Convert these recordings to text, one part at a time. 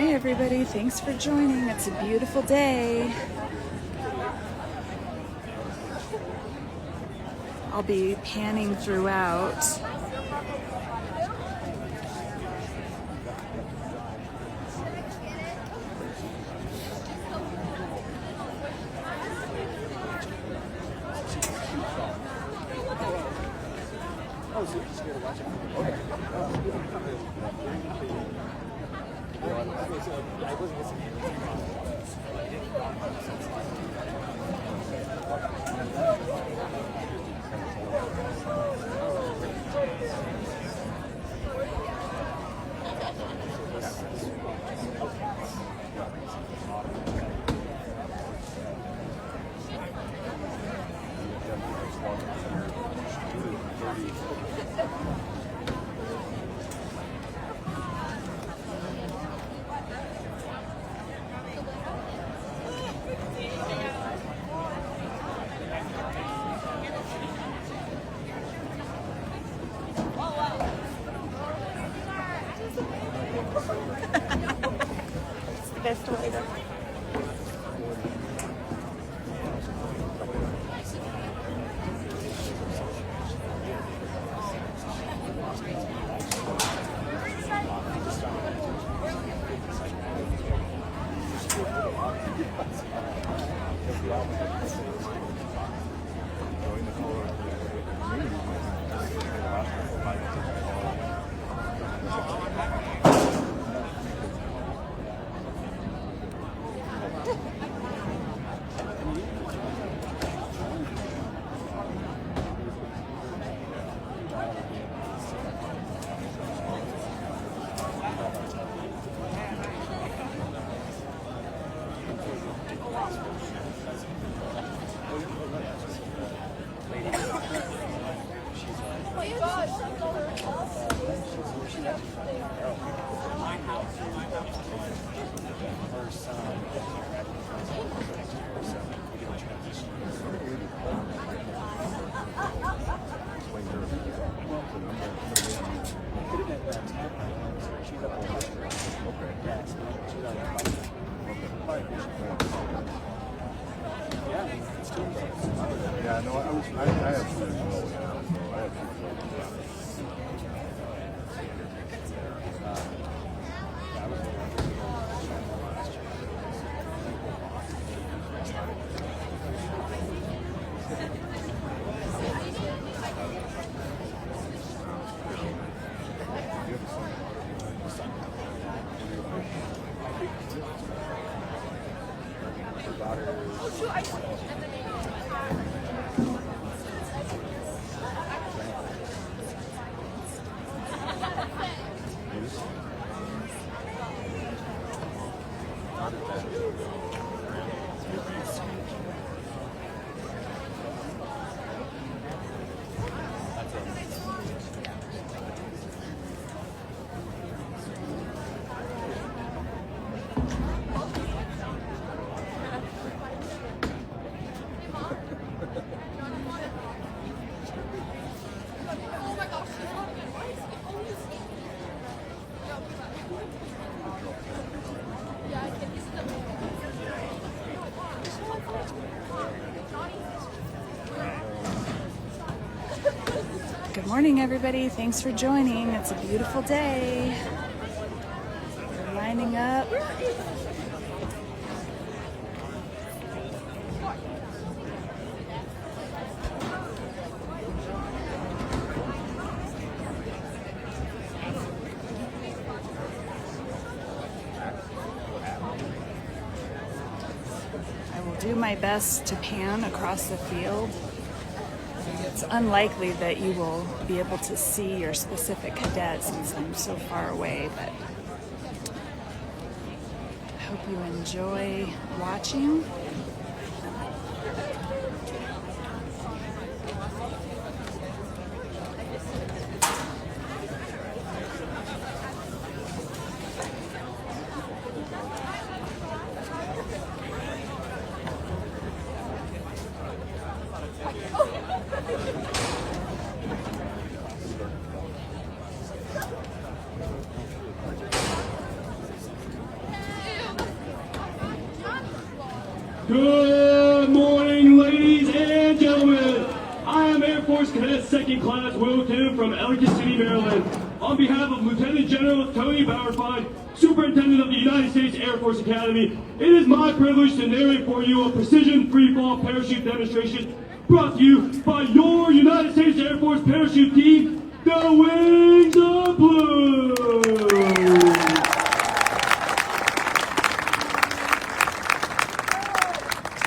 Hey everybody, thanks for joining. It's a beautiful day. I'll be panning throughout. Best way to Yeah, no, I have to. I have to. Good morning, everybody. Thanks for joining. It's a beautiful day. We're lining up. I will do my best to pan across the field. It's unlikely that you will be able to see your specific cadet since I'm so far away, but I hope you enjoy watching. Good morning, ladies and gentlemen. I am Air Force Cadet 2nd Class Will Kim from Ellicott City, Maryland. On behalf of Lieutenant General Tony Bauerfeind, Superintendent of the United States Air Force Academy, it is my privilege to narrate for you a precision freefall parachute demonstration brought to you by your United States Air Force parachute team, the Wings of Blue.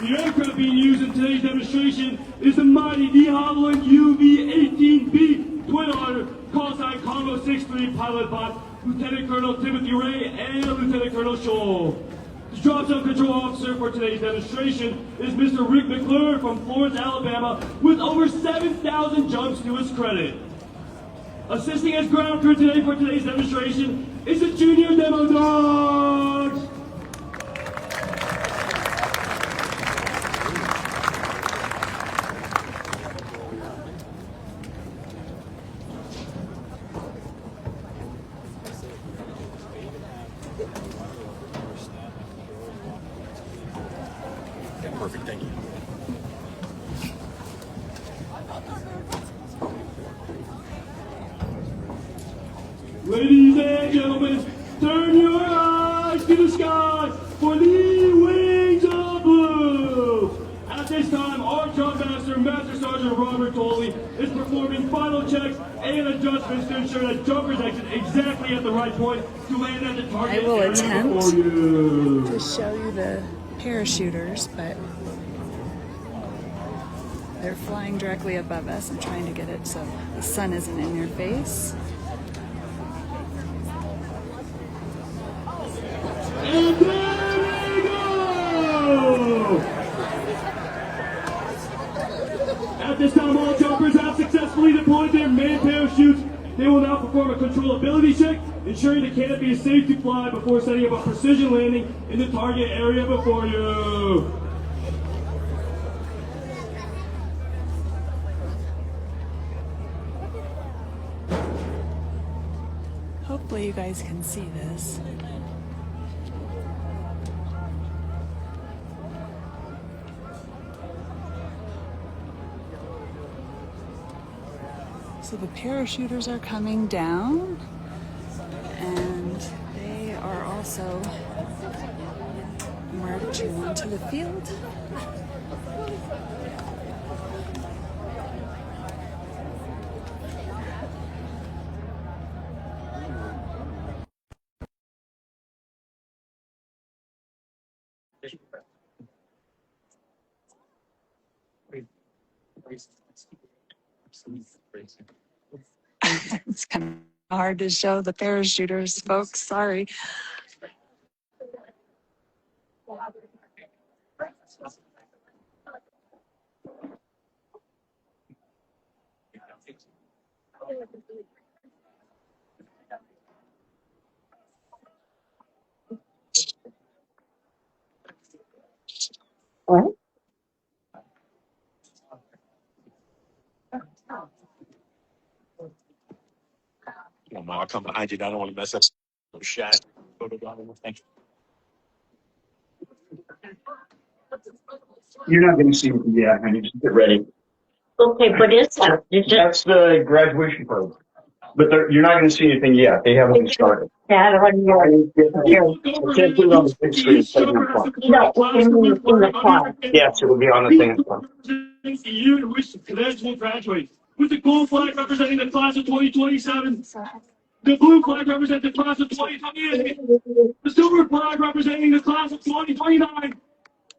The aircraft being used in today's demonstration is the mighty de Havilland UV-18B twin otter call sign Combo 63 pilot by Lieutenant Colonel Timothy Ray and Lieutenant Colonel Scholl. The drop zone control officer for today's demonstration is Mr. Rick McClure from Florence, Alabama, with over 7,000 jumps to his credit. Assisting as ground crew today for today's demonstration is the Junior Demo Dogs. Perfect, thank you. Ladies and gentlemen, turn your eyes to the sky for the Wings of Blue. At this time, our jump master, Master Sergeant Robert Tolley, is performing final checks and adjustments to ensure that jumpers exit exactly at the right point to land at the target. I will area attempt before you. to show you the parachuters, but they're flying directly above us. I'm trying to get it so the sun isn't in your face. And there we go! At this time, all jumpers have successfully deployed their main parachutes. They will now perform a controllability check, ensuring the canopy is safe to fly before setting up a precision landing in the target area before you. Hopefully you guys can see this. So the parachuters are coming down, and they are also marching onto the field. It's kind of hard to show the parachuters, folks. Sorry. I'll come behind you. I don't want to mess up the shot. You're not going to see it yet, honey. Just get ready. Okay, what is that? That's the graduation party. But you're not going to see anything yet. They haven't even started. That on your, I can't put it on the big screen. It's taking a clock. no, in the car. Yes, it will be on the thing. The year in which the cadets will graduate. With the gold flag representing the class of 2027, the blue flag representing the class of 2028, the silver flag representing the class of 2029,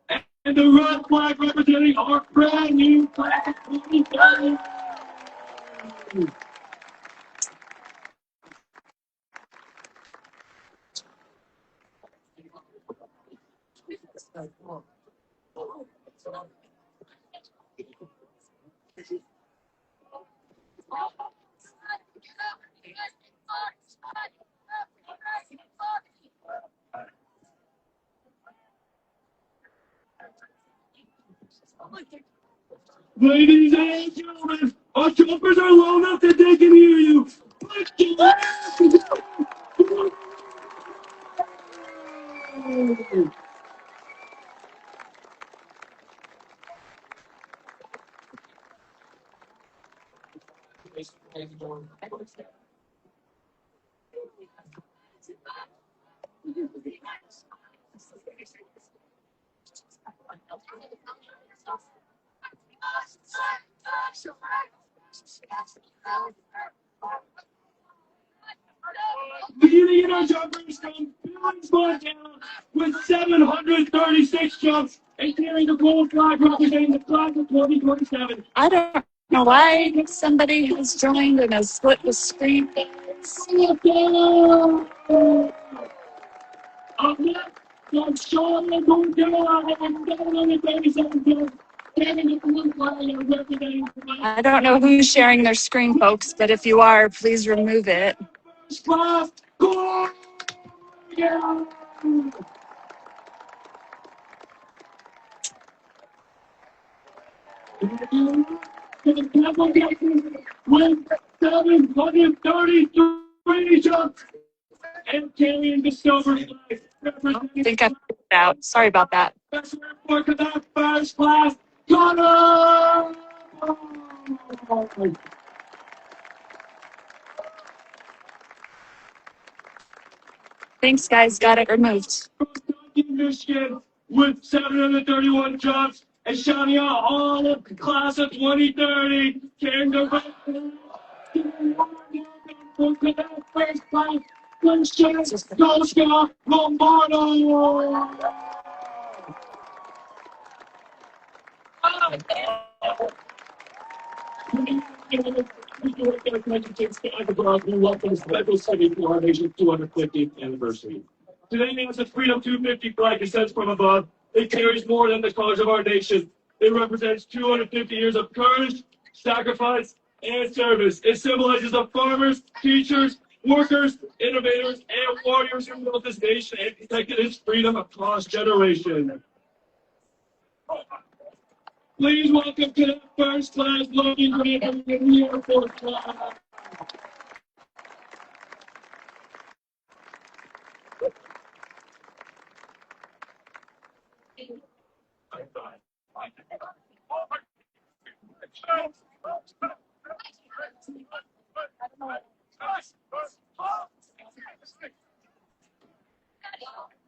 and the red flag representing our brand new class of 2030. Ladies and gentlemen, our jumpers are low enough that they can hear you. Put your hands together. Leading our jumpers from Billings, Montana, with 736 jumps and carrying the gold flag representing the class of 2027. I don't know why somebody has joined and has split the screen. Up next, from Charlotte, North Carolina, and 737 jumps, carrying the gold flag representing the class I don't know who's sharing their screen, folks, but if you are, please remove it. class. Go! Yeah! With 733 jumps and carrying the silver flag. I think I figured it out. Sorry about that. For that first class, Connor! Thanks, guys. Got it removed. Michigan with 731 jumps and shouting out all of the class of 2030. Carrying the red for that first class, Francesca Lombardo. Welcome to Special City for our nation's 250th anniversary. Today, as the Freedom 250 flag descends from above, it carries more than the colors of our nation. It represents 250 years of courage, sacrifice, and service. It symbolizes the farmers, teachers, workers, innovators, and warriors who built this nation and protected its freedom across generations. Please welcome to the first class Logan Grant of the Air Force class.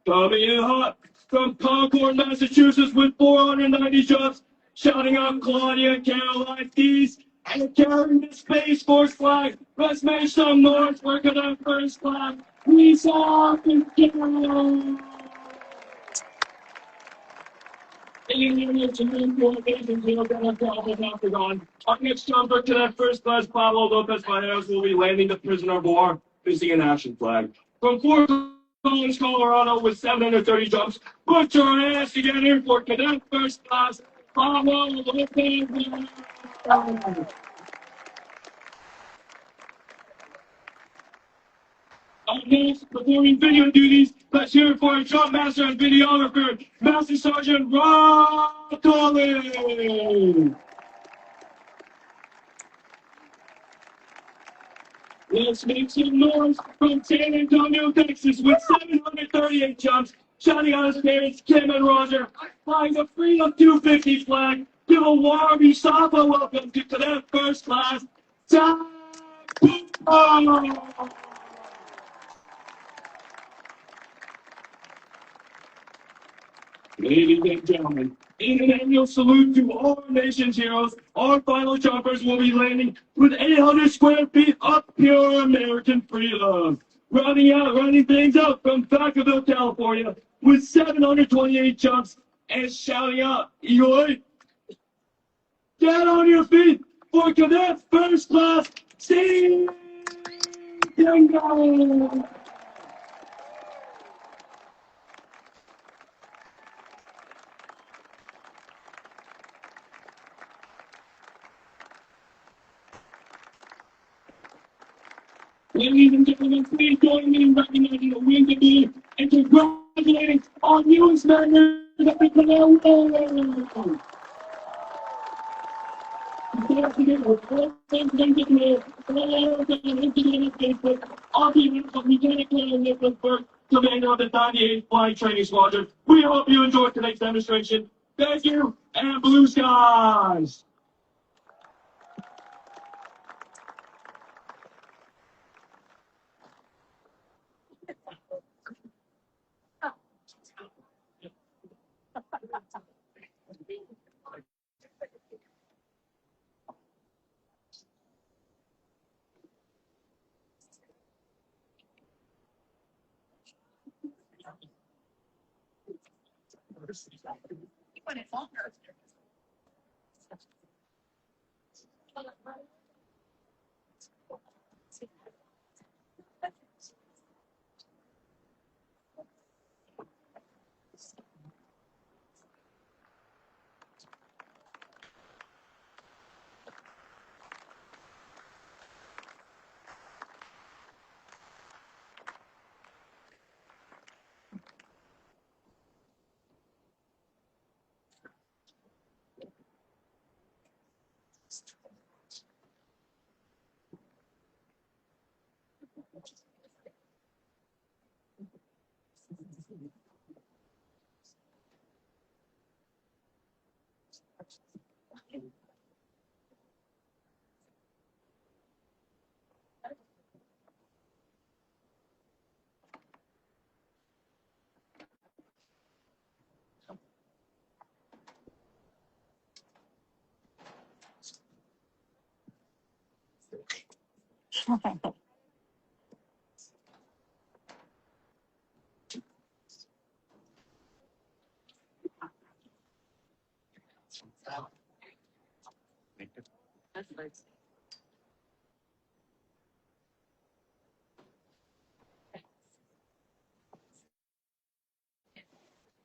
Coming in hot from Concord, Massachusetts with 490 jumps, shouting out Claudia Caroline Dees and carrying the Space Force flag. Let's make some noise for the first class. Please all together. Our next jumper to that first class, Pablo Lopez Pajeros, will be landing the prisoner of war, facing an action flag. From Fort Collins, Colorado, with 730 jumps, put your hands together for cadet first class, Pablo Lopez Pajeros. Next, performing video duties, let's hear it for our jump master and videographer, Master Sergeant Rob Collins. Let's make some noise from San Antonio, Texas, with 738 jumps, shouting out his parents, Kim and Roger, flying the Freedom 250 flag. Give a warm USAPA welcome to Cadet First Class, Zach Cooper. Ladies and gentlemen, in an annual salute to all our nation's heroes, our final jumpers will be landing with 800 square feet of pure American freedom. Running things out from Vacaville, California, with 728 jumps and shouting out, Eloy, get on your feet for Cadet First Class, Steve Dingo. Ladies and gentlemen, please join me in recognizing the wings of the and congratulating our newest members of the Canal World. On behalf of Lieutenant Colonel Nicholas Burke, Commander of the 98th Flying Training Squadron, we hope you enjoyed today's demonstration. Thank you, and blue skies!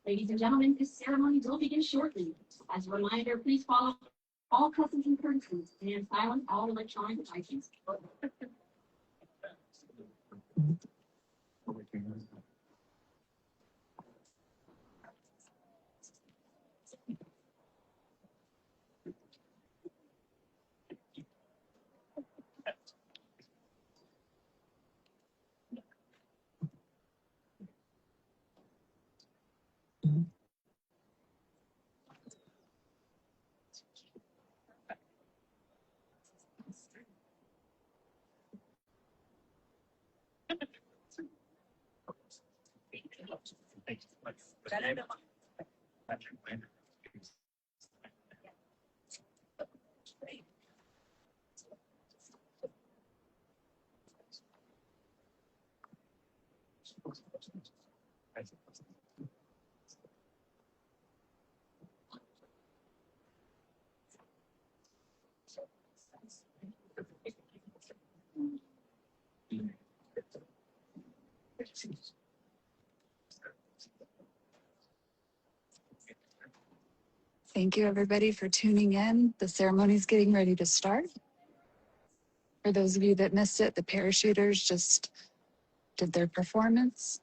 Ladies and gentlemen, this ceremony will begin shortly. As a reminder, please follow all customs and courtesies and silence all electronic devices. Thank you, everybody, for tuning in. The ceremony's getting ready to start. For those of you that missed it, the parachuters just did their performance.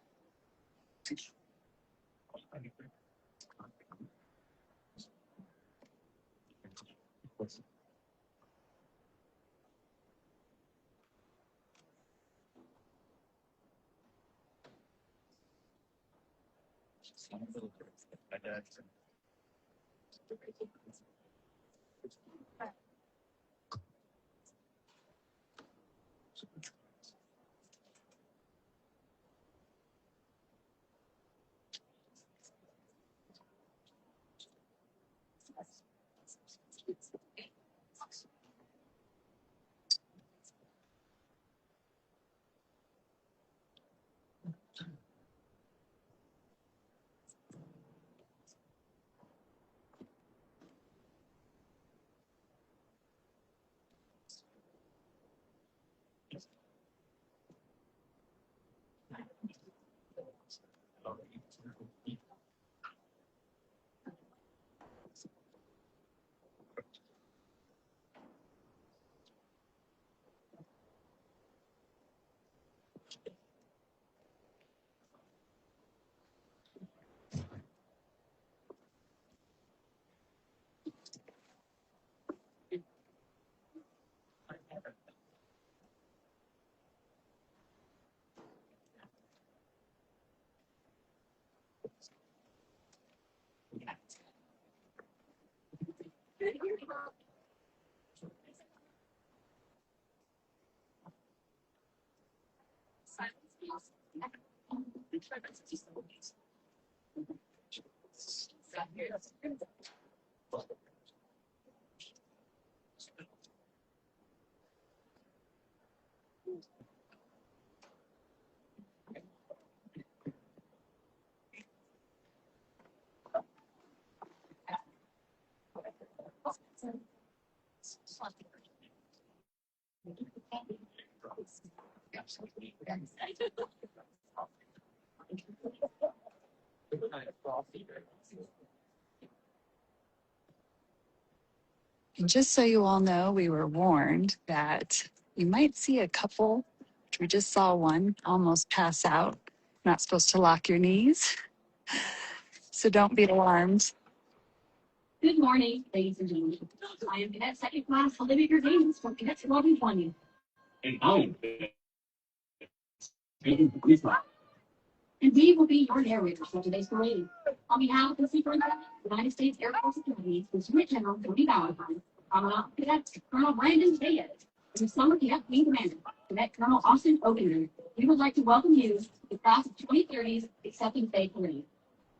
And just so you all know, we were warned that you might see a couple, which we just saw one, almost pass out. Not supposed to lock your knees, so don't be alarmed. Good morning, ladies and gentlemen. I am Cadet Second Class Olivia Gervais from Cadet 1220. And I'm And we will be your narrators for today's parade. On behalf of the Superintendent of the United States Air Force Academy, Lieutenant General Tony Valentine, Commandant Cadet Colonel Brandon Bayes, and the Summer Cadet Wing Commander, Cadet Colonel Austin Oakenberg, we would like to welcome you to the Class of 2030's Acceptance Day Parade.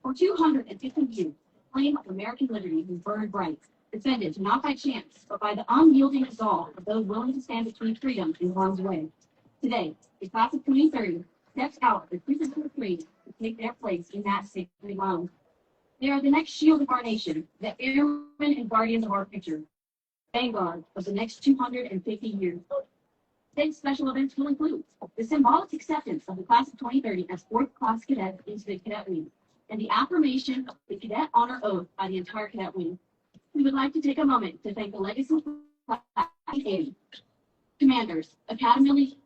For 250 years, the flame of American liberty has burned bright, defended not by chance, but by the unyielding resolve of those willing to stand between freedom and harm's way. Today, the Class of 2030 steps out of the crucible of freedom to take their place in that sacred ground. They are the next shield of our nation, the airmen and guardians of our future, vanguard of the next 250 years. Today's special events will include the symbolic acceptance of the Class of 2030 as fourth class cadets into the Cadet Wing, and the affirmation of the Cadet Honor Oath by the entire Cadet Wing. We would like to take a moment to thank the legacy commanders, Academy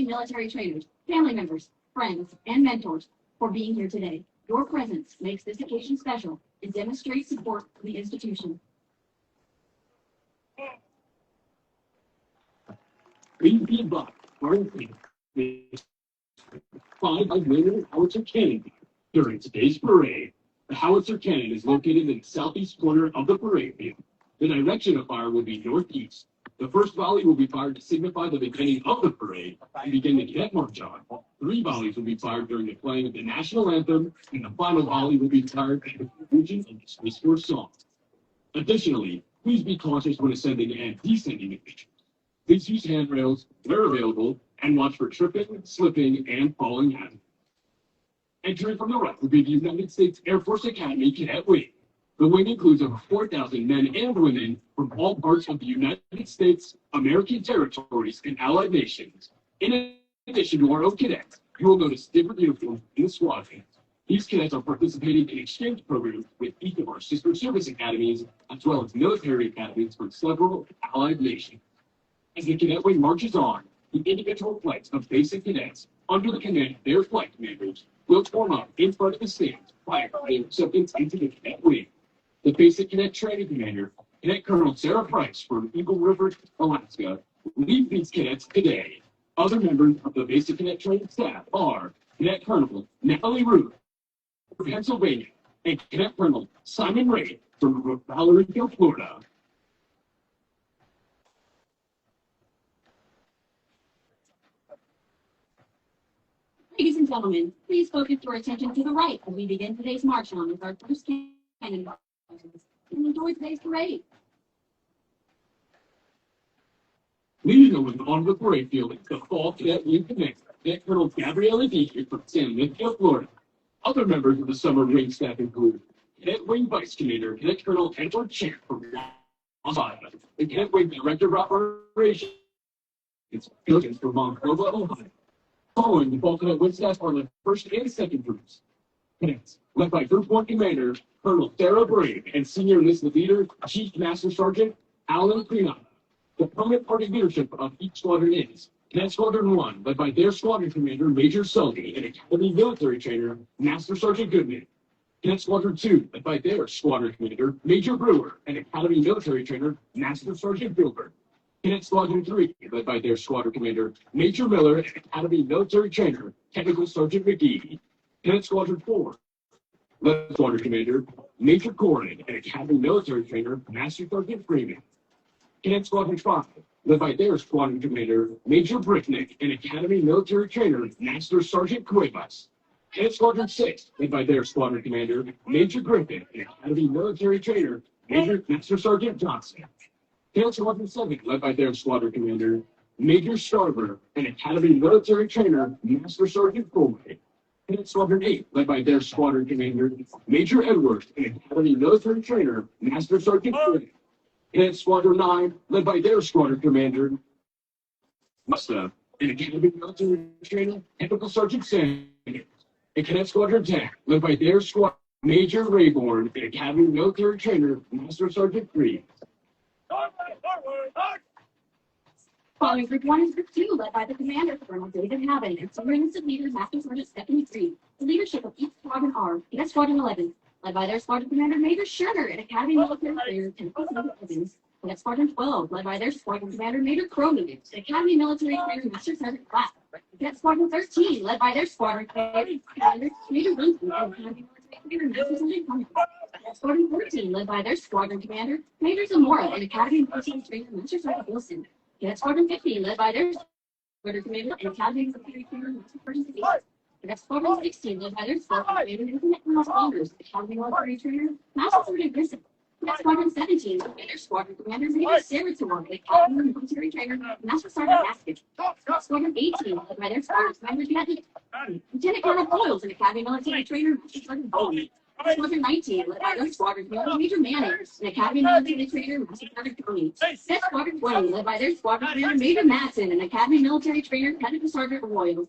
military trainers, family members, friends, and mentors for being here today. Your presence makes this occasion special and demonstrates support for the institution. Green Bean Buck, Martin followed by William Howitzer Cannon. During today's parade, the Howitzer Cannon is located in the southeast corner of the parade field. The direction of fire will be northeast. The first volley will be fired to signify the beginning of the parade and begin the cadet march on. 3 volleys will be fired during the playing of the national anthem, and the final volley will be fired at the conclusion of the Space Force song. Additionally, please be cautious when ascending and descending the pitch. Please use handrails where available and watch for tripping, slipping, and falling hazards. Entering from the right will be the United States Air Force Academy Cadet Wing. The wing includes over 4,000 men and women from all parts of the United States, American territories, and allied nations. In addition to our own cadets, you will notice different uniforms in the squadron. These cadets are participating in exchange programs with each of our sister service academies, as well as military academies for several allied nations. As the cadet wing marches on, the individual flights of basic cadets, under the command of their flight commanders, will form up in front of the stands prior to their acceptance into the cadet wing. The basic cadet training commander, Cadet Colonel Sarah Price from Eagle River, Alaska, leads these cadets today. Other members of the basic cadet training staff are Cadet Colonel Natalie Ruth from Pennsylvania and Cadet Colonel Simon Ray from Valorville, Florida. Ladies and gentlemen, please focus your attention to the right as we begin today's march on with our first cannon and enjoy today's parade. Leading them on the parade field is the Fall Cadet Wing Commander, Cadet Colonel Gabrielle Dietrich from San Miguel, Florida. Other members of the summer wing staff include Cadet Wing Vice Commander, Cadet Colonel Edward Champ from Las Vegas, and Cadet Wing Director of Operations, Gilligan from Monclova, Ohio. Following the Fall Cadet Wing staff are the first and second groups. Cadets, led by Group 1 Commander, Colonel Sarah Brave, and Senior Enlisted Leader, Chief Master Sergeant Alan Crenata. The permanent party leadership of each squadron is Cadet Squadron 1, led by their squadron commander, Major Sully, and Academy military trainer, Master Sergeant Goodman. Cadet Squadron 2, led by their squadron commander, Major Brewer, and Academy military trainer, Master Sergeant Gilbert. Cadet Squadron 3, led by their squadron commander, Major Miller, and Academy military trainer, Technical Sergeant McGee. Cadet Squadron 4, led by squadron commander, Major Gordon, and Academy military trainer, Master Sergeant Freeman. Cadet Squadron 5, led by their squadron commander, Major Bricknick, and Academy military trainer, Master Sergeant Cuevas. Cadet Squadron 6, led by their squadron commander, Major Griffin, and Academy military trainer, Major Master Sergeant Johnson. Cadet Squadron 7, led by their squadron commander, Major Starver, and Academy military trainer, Master Sergeant Foley. Cadet Squadron 8, led by their squadron commander, Major Edwards, and Academy military trainer, Master Sergeant Flynn. Cadet Squadron 9, led by their squadron commander, Musta, and Academy military trainer, Technical Sergeant Sanders. And Cadet Squadron 10, led by their squadron, Major Rayborn, and Academy military trainer, Master Sergeant Freed. Following Group 1 is Group 2, led by the commander, Colonel David Havin, and Senior Enlisted Leader, Master Sergeant Stephanie Freed. The leadership of each squadron are Cadet Squadron 11, led by their squadron commander, Major Scherner, and Academy military trainer, Timothy Evans. Cadet Squadron 12, led by their squadron commander, Major Cronin, and Academy military trainer, Master Sergeant Clapp. Cadet Squadron 13, led by their squadron commander, Major Winston, and Academy military trainer, Master Sergeant Cummings. Cadet Squadron 14, led by their squadron commander, Major Zamora, and Academy military trainer, Master Sergeant Wilson. Cadet Squadron 15, led by their squadron commander, and Academy military trainer, Master Sergeant Davis. Cadet Squadron 16, led by their squadron commander, Lieutenant Colonel Saunders, Academy military trainer, Master Sergeant Grissom. Cadet Squadron 17, led by their squadron commander, Major Sarah Torn, Academy military trainer, Master Sergeant Basket. Cadet Squadron 18, led by their squadron commander, Lieutenant Colonel Boyles, and Academy military trainer, Master Sergeant Bowman. Squadron 19, led by their squadron commander, Major Manning, and Academy military trainer, Master Sergeant Tony. Cadet Squadron 20, led by their squadron commander, Major Madsen, and Academy military trainer, Technical Sergeant Royals.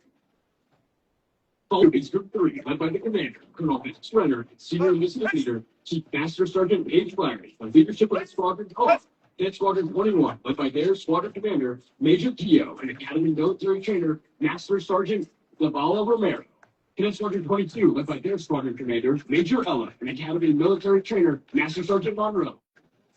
Following is Group 3, led by the commander, Colonel Vince Renner, and Senior Enlisted Leader, Chief Master Sergeant Paige Flaherty. The leadership of the squadron, Cadet Squadron 21, led by their squadron commander, Major Tio, and Academy military trainer, Master Sergeant Lavala Romero. Cadet Squadron 22, led by their squadron commander, Major Ella, and Academy military trainer, Master Sergeant Monroe.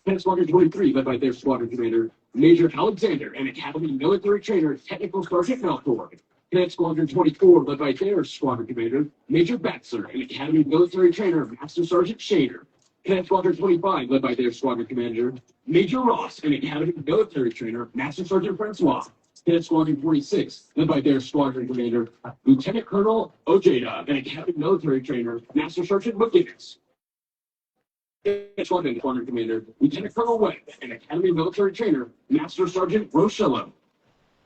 Cadet Squadron 23, led by their squadron commander, Major Alexander, and Academy military trainer, Technical Sergeant Melford. Cadet Squadron 24, led by their squadron commander, Major Batzer, and Academy military trainer, Master Sergeant Shader. Cadet Squadron 25, led by their squadron commander, Major Ross, and Academy military trainer, Master Sergeant Francois. Cadet Squadron 46, led by their squadron commander, Lieutenant Colonel Ojeda, and Academy military trainer, Master Sergeant McGinnis. Cadet Squadron commander, Lieutenant Colonel Webb, and Academy military trainer, Master Sergeant Rochelle.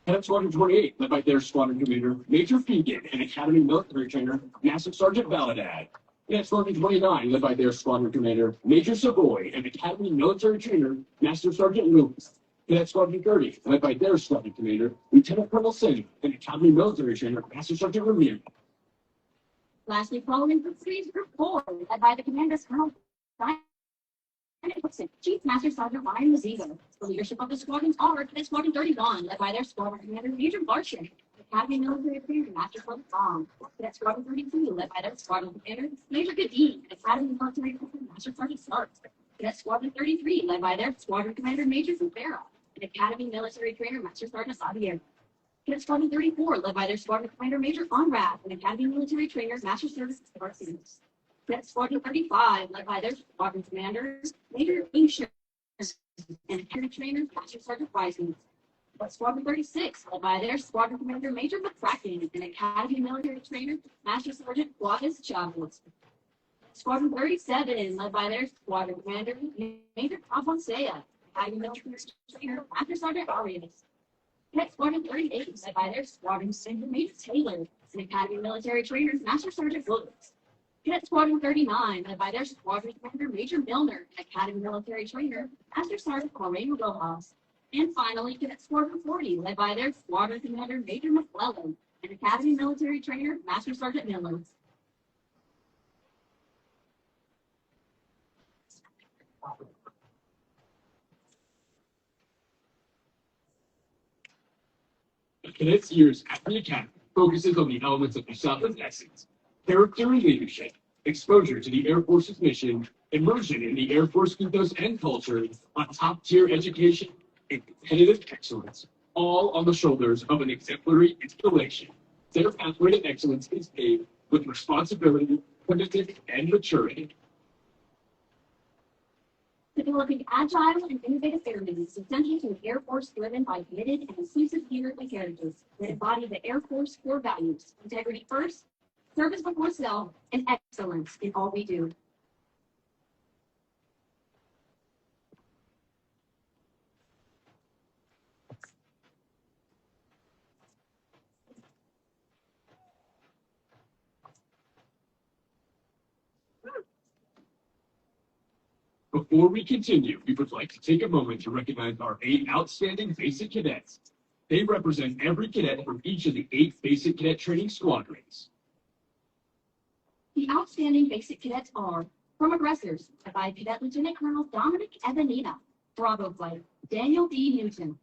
Cadet Squadron 28, led by their squadron commander, Major Fegan, and Academy military trainer, Master Sergeant Valadad. Cadet Squadron 29, led by their squadron commander, Major Savoy, and Academy military trainer, Master Sergeant Lewis. Cadet Squadron 30, led by their squadron commander, Lieutenant Colonel Singh, and Academy military trainer, Master Sergeant Ramirez. Lastly, following Group 3 Group 4, led by the Commanders Colonel Brian Nixon, Chief Master Sergeant Ryan Maziga. The leadership of the squadrons are Cadet Squadron 31, led by their squadron commander Major Larson, Academy Military Affairs Master Sergeant Tom. Cadet Squadron 32, led by their squadron commander Major Gadeen, Academy Military Affairs Master Sergeant Stark. Cadet Squadron 33, led by their squadron commander Major Rivera, and Academy Military Trainer Master Sergeant Xavier. Cadet Squadron 34, led by their squadron commander Major Conrad, and Academy Military Trainer Master Service Spartan. Cadet Squadron 35, led by their squadron commanders Major Ingsher and Academy Trainer Master Sergeant Rising. Cadet Squadron 36, led by their squadron commander Major McCracken, and Academy Military Trainer Master Sergeant Juarez Chavez. Squadron 37, led by their squadron commander Major Alfonsea, Academy Military Trainer Master Sergeant Arias. Cadet Squadron 38, led by their squadron commander Major Taylor, and Academy Military Trainer Master Sergeant Woods. Cadet Squadron 39, led by their squadron commander Major Milner, and Academy Military Trainer Master Sergeant Moreno Rojas. And finally, Cadet Squadron 40, led by their squadron commander Major McClellan, and Academy Military Trainer Master Sergeant Miller. A cadet's years at the academy focuses on the elements of Usapa's essence: character and leadership, exposure to the Air Force's mission, immersion in the Air Force ethos and culture, a top-tier education, and competitive excellence, all on the shoulders of an exemplary installation. Their pathway to excellence is paved with responsibility, commitment, and maturity. Developing agile and innovative airmen is essential to an Air Force driven by committed and inclusive leaders and characters that embody the Air Force core values: integrity first, service before self, and excellence in all we do. Before we continue, we would like to take a moment to recognize our 8 outstanding basic cadets. They represent every cadet from each of the 8 basic cadet training squadrons. The outstanding basic cadets are from aggressors, led by Cadet Lieutenant Colonel Dominic Evanina, Bravo Flight, Daniel D. Newton.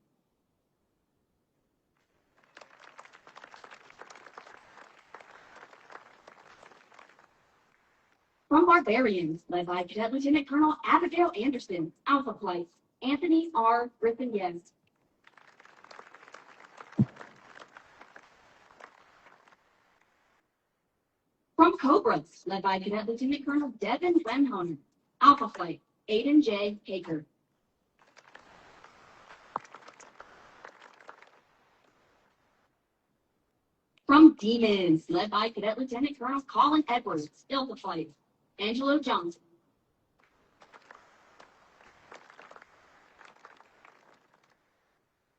From Barbarians, led by Cadet Lieutenant Colonel Abigail Anderson, Alpha Flight, Anthony R. Griffin Yes. From Cobras, led by Cadet Lieutenant Colonel Devin Wenhoner, Alpha Flight, Aiden J. Haker. From Demons, led by Cadet Lieutenant Colonel Colin Edwards, Delta Flight, Angelo Johnson.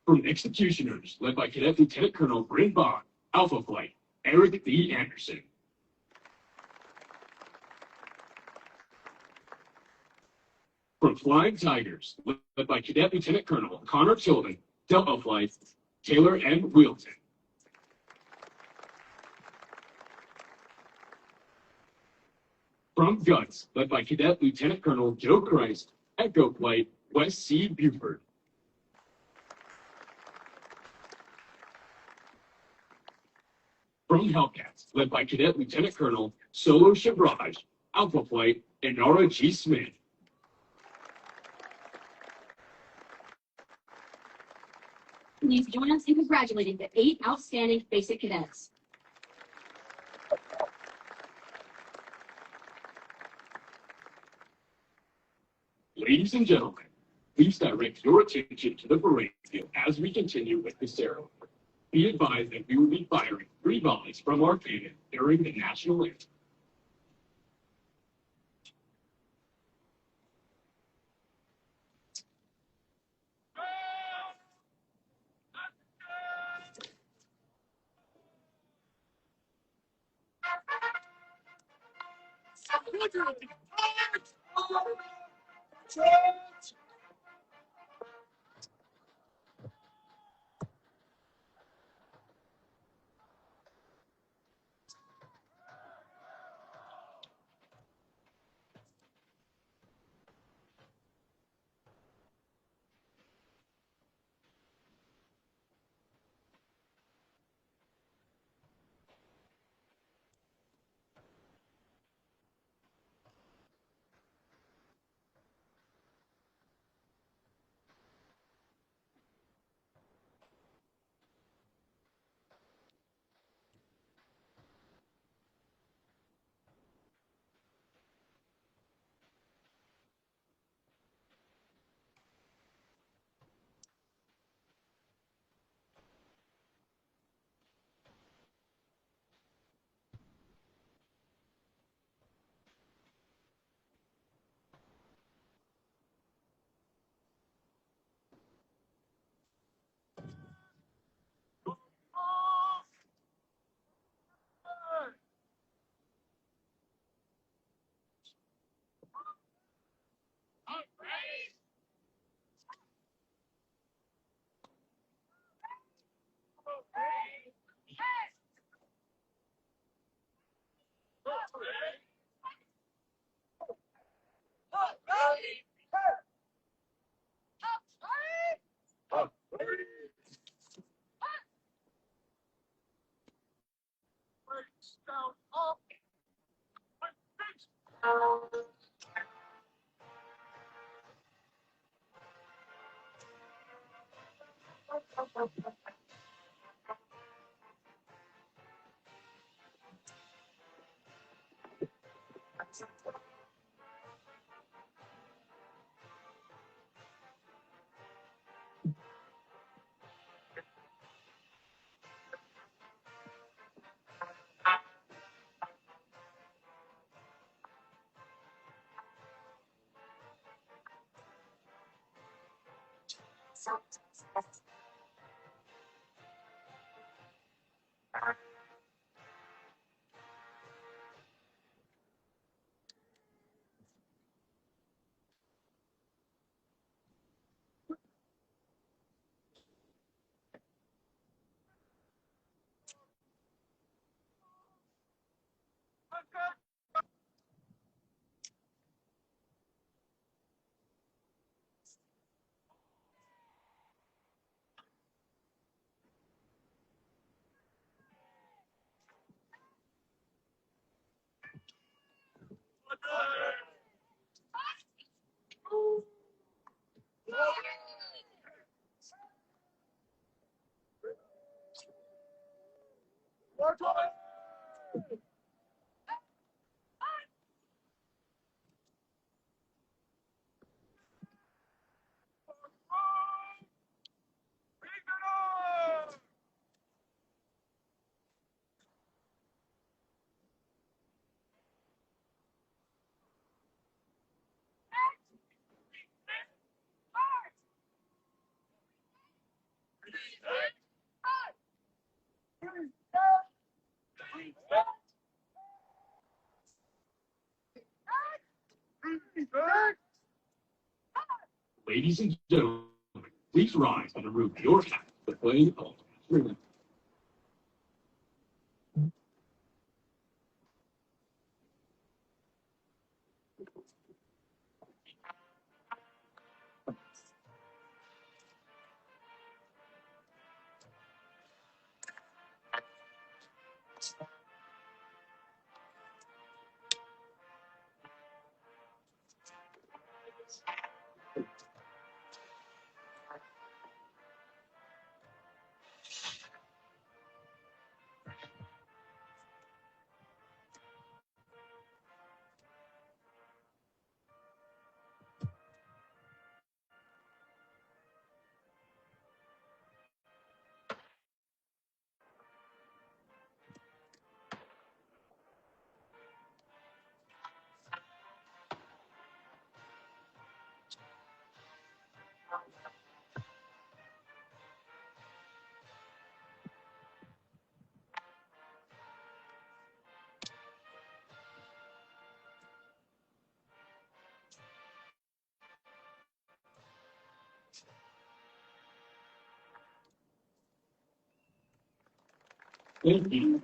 From Executioners, led by Cadet Lieutenant Colonel Bryn Bond, Alpha Flight, Eric B. Anderson. From Flying Tigers, led by Cadet Lieutenant Colonel Connor Tilden, Delta Flight, Taylor M. Wheelton. From Guts, led by Cadet Lieutenant Colonel Joe Christ, Echo Flight, West C. Buford. From Hellcats, led by Cadet Lieutenant Colonel Solo Shabraj, Alpha Flight, Inara G. Smith. Please join us in congratulating the 8 outstanding basic cadets. Ladies and gentlemen, please direct your attention to the parade field as we continue with the ceremony. Be advised that we will be firing 3 volleys from our cannon during the national anthem. Ladies and gentlemen, please rise and remove your hat to play of freedom. Thank you.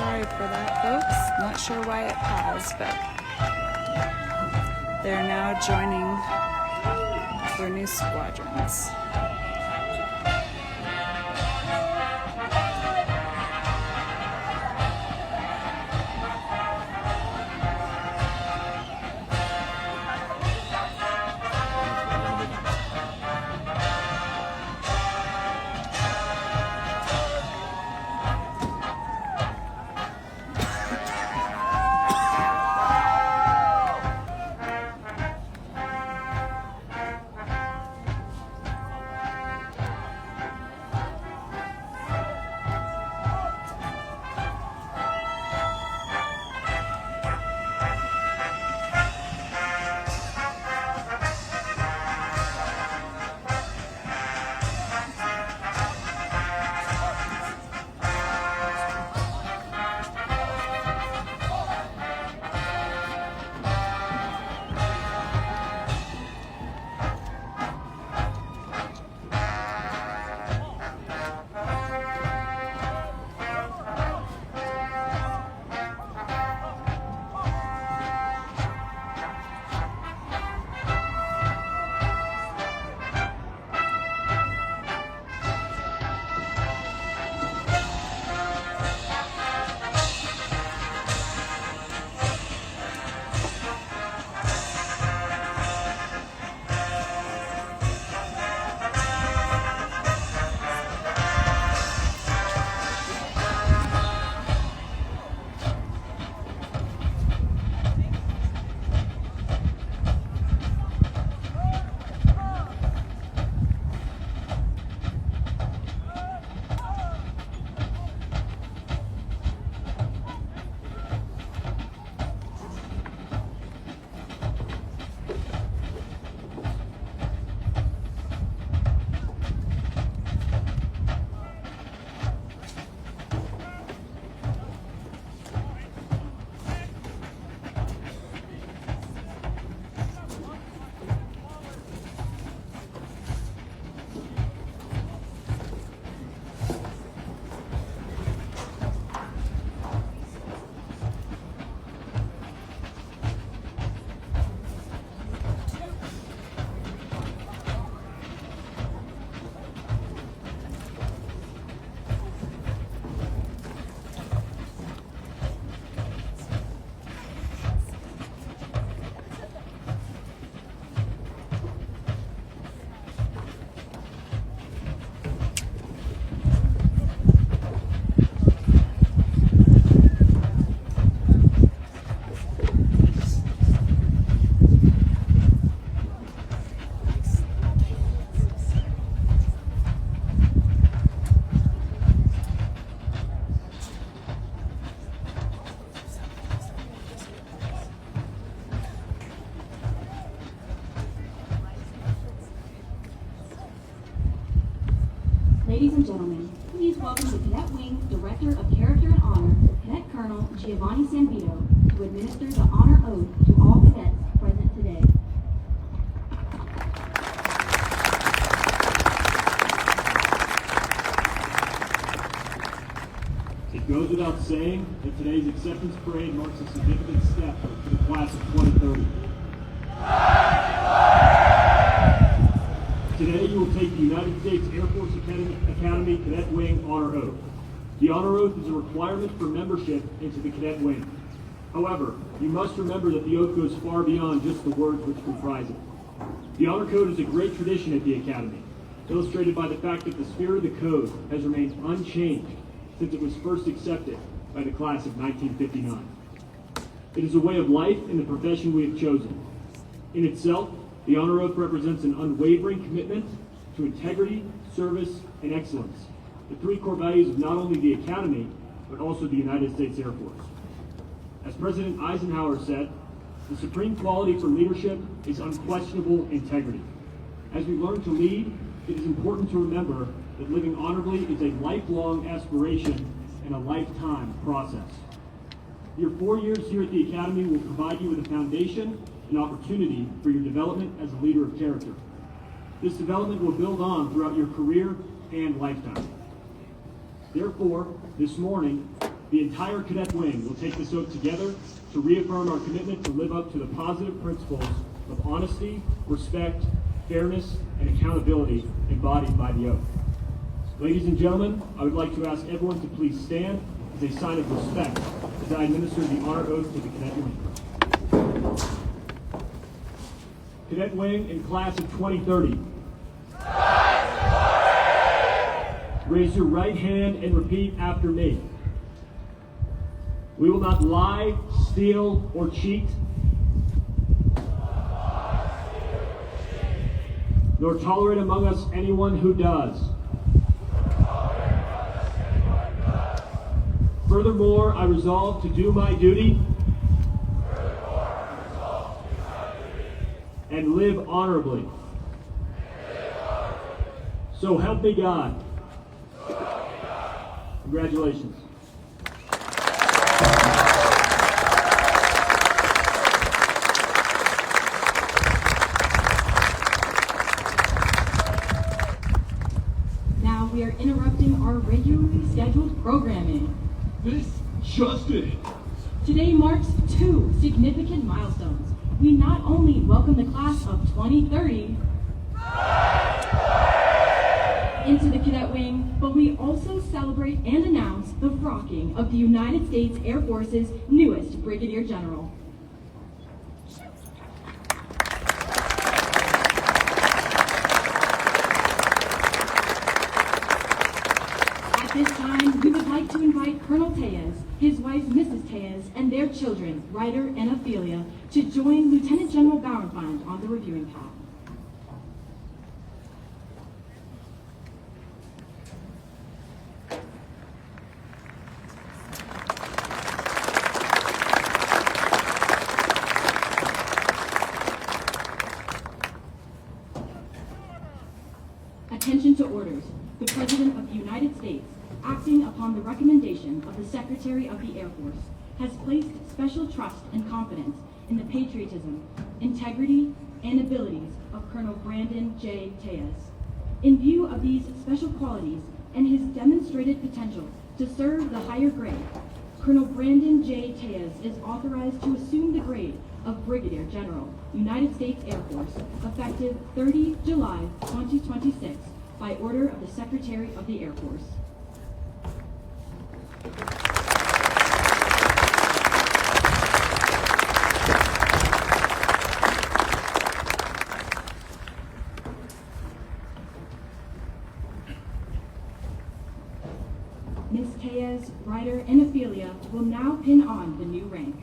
Sorry for that, folks. Not sure why it paused, but they're now joining for new squadrons. Ladies and gentlemen, please welcome the Cadet Wing Director of Character and Honor, Cadet Colonel Giovanni Sanvito, to administer the honor oath to all cadets present today. It goes without saying that today's acceptance parade marks a significant step for the class of 2030. Today you will take the United States Air Force Academy Cadet Wing Honor Oath. The Honor Oath is a requirement for membership into the Cadet Wing. However, you must remember that the oath goes far beyond just the words which comprise it. The Honor Code is a great tradition at the Academy, illustrated by the fact that the spirit of the code has remained unchanged since it was first accepted by the class of 1959. It is a way of life in the profession we have chosen. In itself, the Honor Oath represents an unwavering commitment to integrity, service, and excellence, the three core values of not only the Academy, but also the United States Air Force. As President Eisenhower said, the supreme quality for leadership is unquestionable integrity. As we learn to lead, it is important to remember that living honorably is a lifelong aspiration and a lifetime process. Your 4 years here at the Academy will provide you with a foundation and opportunity for your development as a leader of character. This development will build on throughout your career and lifetime. Therefore, this morning, the entire Cadet Wing will take this oath together to reaffirm our commitment to live up to the positive principles of honesty, respect, fairness, and accountability embodied by the oath. Ladies and gentlemen, I would like to ask everyone to please stand as a sign of respect as I administer the honor oath to the Cadet Wing. Cadet Wing in class of 2030. Raise your right hand and repeat after me. We will not lie, steal, or cheat, nor tolerate among us anyone who does. Furthermore, I resolve to do my duty and live honorably. So help me God. Congratulations. Now we are interrupting our regularly scheduled programming. This just in. Today marks two significant milestones. We not only welcome the class of 2030 into the Cadet Wing, but we also celebrate and announce the frocking of the United States Air Force's newest Brigadier General. At this time, we would like to invite Colonel Tellez, his wife Mrs. Tellez, and their children, Ryder and Ophelia, to join Lieutenant General Bauernfeind on the reviewing pad. Attention to orders. The President of the United States, acting upon the recommendation of the Secretary of the Air Force, has placed special trust and confidence in the patriotism, integrity, and abilities of Colonel Brandon J. Tellez. In view of these special qualities and his demonstrated potential to serve the higher grade, Colonel Brandon J. Tellez is authorized to assume the grade of Brigadier General, United States Air Force, effective 30 July 2026, by order of the Secretary of the Air Force. Ms. Tellez, Ryder, and Ophelia will now pin on the new rank.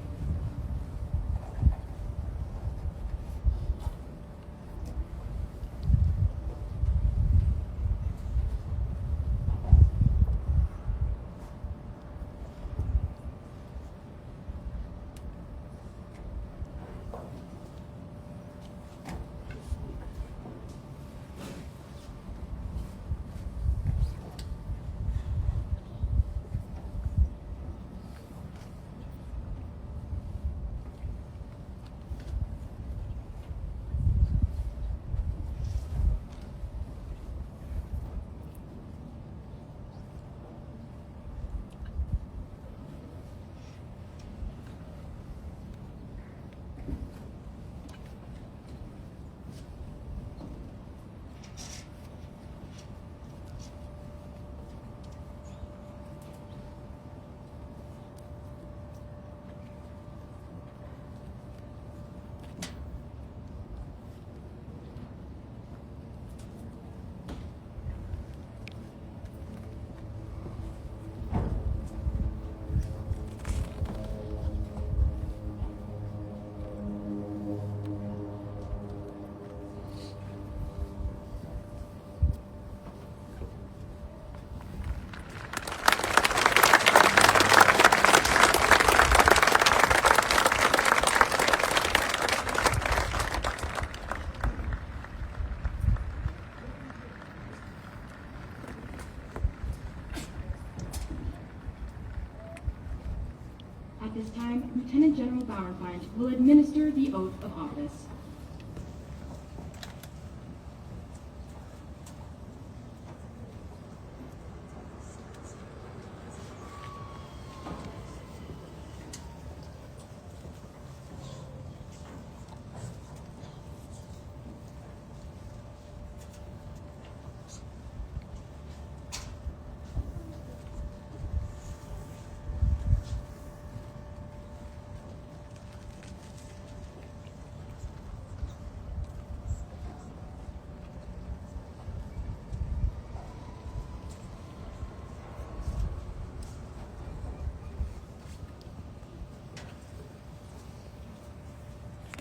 General Bauerfeind will administer the oath of office.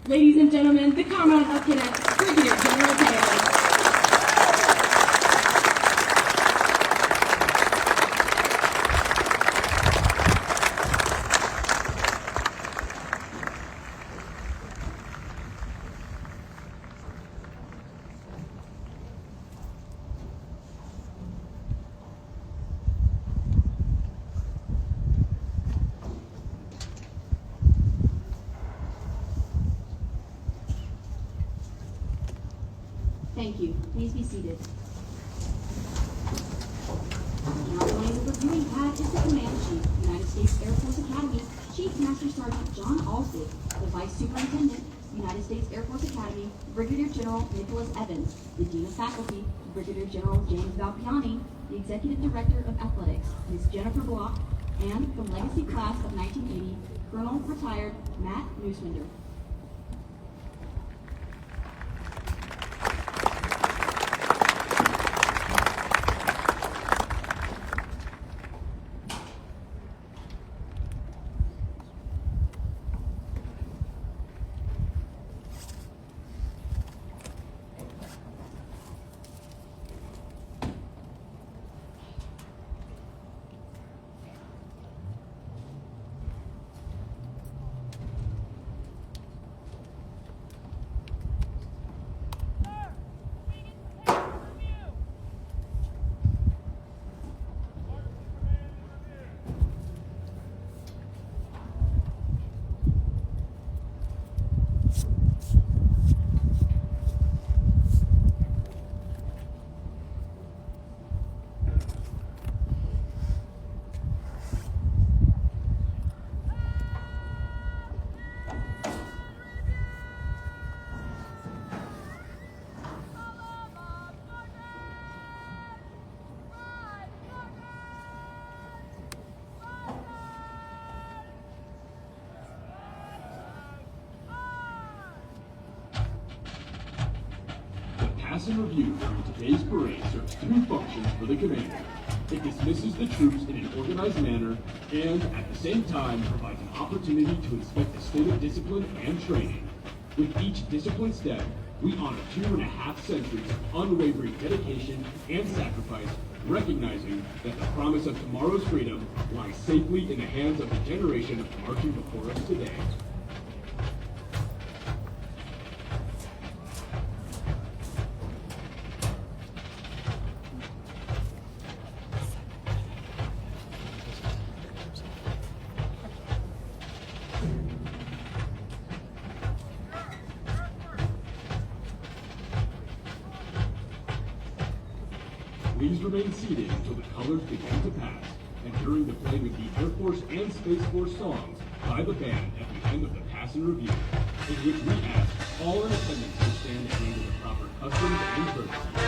Ladies and gentlemen, the Commandant of Cadets, Brigadier General Taylor. Thank you. Please be seated. Now joining the reviewing pad is the Command Chief, United States Air Force Academy, Chief Master Sergeant John Alsted, the Vice Superintendent, United States Air Force Academy, Brigadier General Nicholas Evans, the Dean of Faculty, Brigadier General James Valpiani, the Executive Director of Athletics, Ms. Jennifer Block, and from Legacy Class of 1980, Colonel Retired Matt Neusminder. Pass and review during today's parade serves two functions for the commander. It dismisses the troops in an organized manner and, at the same time, provides an opportunity to inspect the state of discipline and training. With each discipline step, we honor 2.5 centuries of unwavering dedication and sacrifice, recognizing that the promise of tomorrow's freedom lies safely in the hands of the generation marching before us today. Please remain seated until the colors begin to pass, and during the playing of the Air Force and Space Force songs by the band at the end of the pass and review, in which we ask all in attendance to stand and handle the proper customs and courtesy.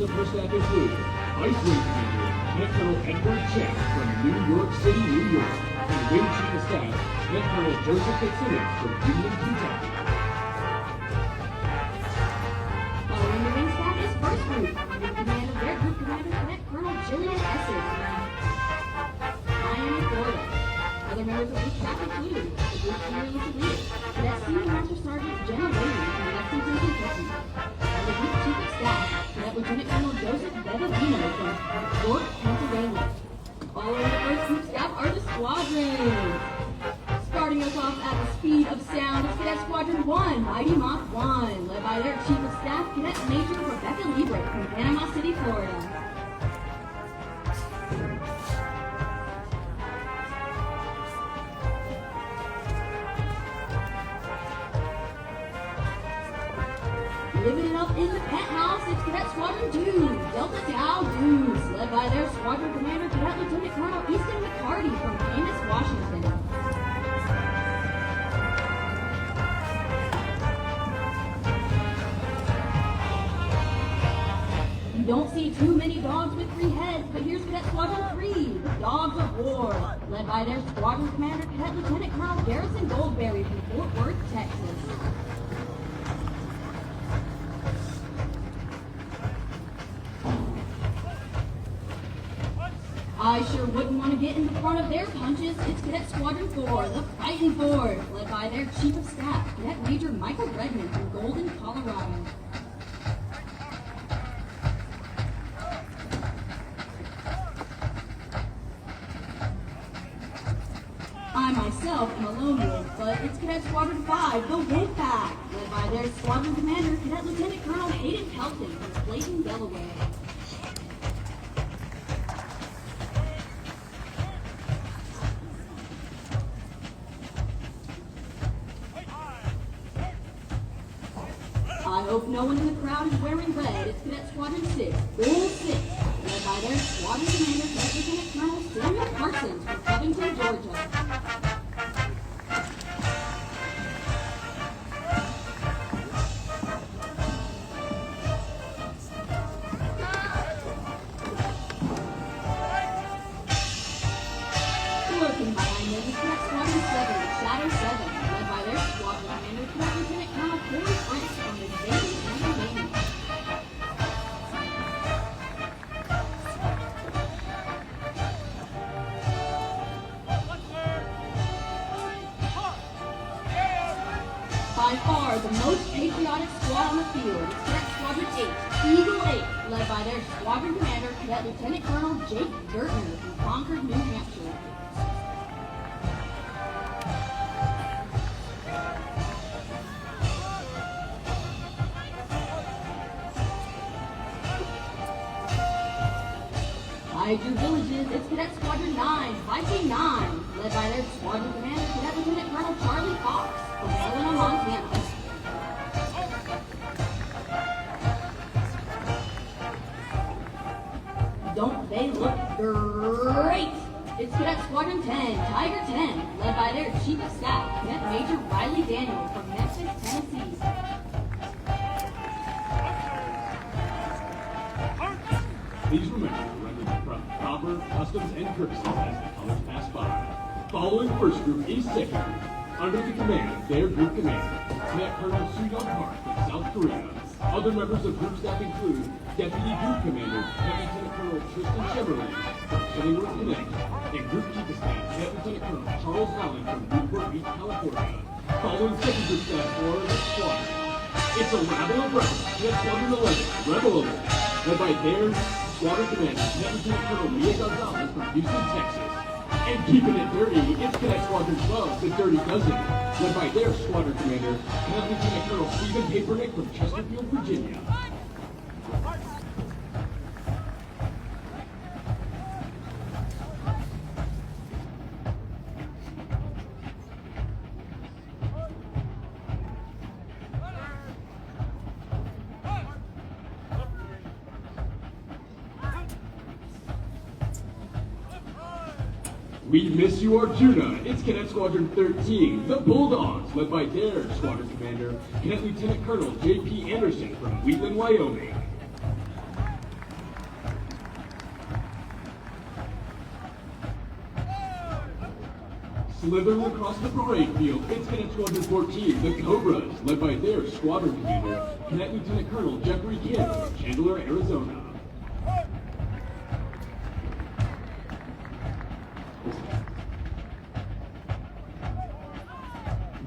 of her staff include Vice Wing Commander Lieutenant Colonel Edward Check from New York City, New York, and Wing Chief of Staff Lieutenant Colonel Joseph Fitzsimmons from Union, Kentucky. Following the wing staff is first group, under the command of their group commander, Lieutenant Colonel Jillian Essex from Miami, Florida. Other members of this staff include the group commander of the leader, Cadet Senior Master Sergeant Jenna Whaley from Lexington, Kentucky, and the group chief of staff, Cadet Lieutenant Colonel Joseph Bevavino from York, Pennsylvania. Following the first group staff are the squadrons. Starting us off at the speed of sound is Cadet Squadron 1, Mighty Moth 1, led by their Chief of Staff, Cadet Major Rebecca Libre from Panama City, Florida. Living it up in the penthouse, it's Cadet Squadron 2, Delta Tau Deuce, led by their Squadron Commander, Cadet Lieutenant Colonel Easton McCarty from Camas, Washington. You don't see too many dogs with 3 heads, but here's Cadet Squadron 3, the Dogs of War, led by their Squadron Commander, Cadet Lieutenant Colonel Garrison Goldberry from Fort Worth, Texas. I sure wouldn't want to get in the front of their punches. It's Cadet Squadron 4, the Fighting Force, led by their Chief of Staff, Cadet Major Michael Redmond from Golden, Colorado. I myself am a lone wolf, but it's Cadet Squadron 5, the Wolf Pack, led by their Squadron Commander, Cadet Lieutenant Colonel Hayden Pelton from Clayton, Delaware. I hope no one in the crowd is wearing red. It's Cadet Squadron 6, Bull 6, led by their Squadron Commander, Cadet Lieutenant Colonel Samuel Parsons from Covington, Georgia. Lurking behind them is Cadet Squadron 7, Shadow 7, led by their Squadron Commander, Cadet Lieutenant Colonel Corey French from the Navy, Pennsylvania. By far the most patriotic squad on the field is Cadet Squadron 8, Eagle 8, led by their Squadron Commander, Cadet Lieutenant Colonel Jake Gertner from Concord, New Hampshire. Hide your villages, it's Cadet Squadron 9, Viking 9, led by their Squadron Commander, Cadet Lieutenant Colonel Charlie Fox from Helena, Montana. Don't they look great? It's Cadet Squadron 10, Tiger 10, led by their Chief of Staff, Cadet Major Riley Daniel from Memphis, Tennessee. Please remember to render the proper customs and courtesies as the colors pass by. Following first group is second group, under the command of their group commander, Cadet Colonel Soo-Young Park from South Korea. Other members of group staff include Deputy Group Commander, Cadet Lieutenant Colonel Tristan Chevrolet from Kenilworth, Connecticut, and Group Chief of Staff, Cadet Lieutenant Colonel Charles Allen from Newport Beach, California. Following second group staff for the squadron, it's a rabble of rebels, Cadet Squadron 11, Rebel Alert, led by their Squadron Commander, Cadet Lieutenant Colonel Mia Gonzalez from Houston, Texas. And keeping it dirty, it's Cadet Squadron 12, the Dirty Dozen, led by their Squadron Commander, Cadet Lieutenant Colonel Stephen Papernick from Chesterfield, Virginia. We miss you, Arjuna. It's Cadet Squadron 13, the Bulldogs, led by their Squadron Commander, Cadet Lieutenant Colonel J.P. Anderson from Wheatland, Wyoming. Slithering across the parade field, it's Cadet Squadron 14, the Cobras, led by their squadron commander, Cadet Lieutenant Colonel Jeffrey Kim from Chandler, Arizona.